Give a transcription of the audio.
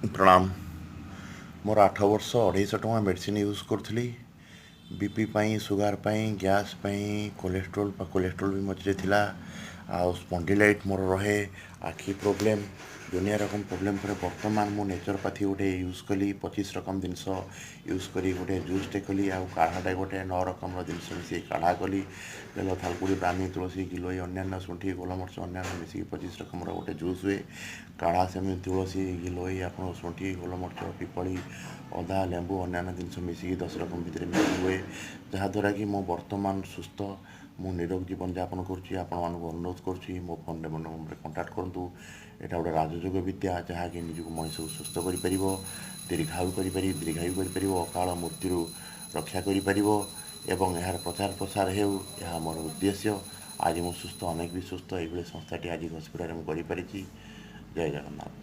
प्रणाम। मोर 8 वर्ष 250 टଙ୍କା medicine use करी। बीपी पाई, सुगार पाई, गैस पाई, कोलेस्ट्रोल भी मझे थिला। स्पॉन्डिलाइट मोर रहे, आखि प्रोब्लेम, दुनिया रकम प्रोब्लेम पर बर्तमान मु नेचुरोपैथी गोटे यूज कली। 25 रकम जिनस यूज करी गोटे जूसटे कली। काढ़ाटे गोटे 9 रकम जिनस मिसी काढ़ा कली। बेल, थालकुड़ी, ब्राह्मी, तुलसी, गिलोई, अन्य शुंठी, गोलमर्च अन्य मिसिक 25 रकम गोटे जूस हुए। काढ़ा सेमती तुलसी, गिलोई, आप शुंठी, गोलमर्च, पिपली, अदा, लेंबू अन्य जिनस मिसिक 10 रकम भितर मिसिक हुए। जहाँद्वारा कि मो बर्तमान सुस्थ, मु निरोग जीवन यापन करुँच। अनुरोध करुँच मो फोन नंबर कंटाक्ट करूँ। यहाँ गोटे राजयोग विद्या जहाँकि निजक मनीष को सुस्थ कर दीर्घायु कर अकाल मृत्यु रक्षा कर यार प्रचार प्रसार हो मोर उद्देश्य। आज मु सुस्थ, अनेक भी सुस्थ। ये संस्थाटी आज हस्पिटाल में कर। जय जगन्नाथ।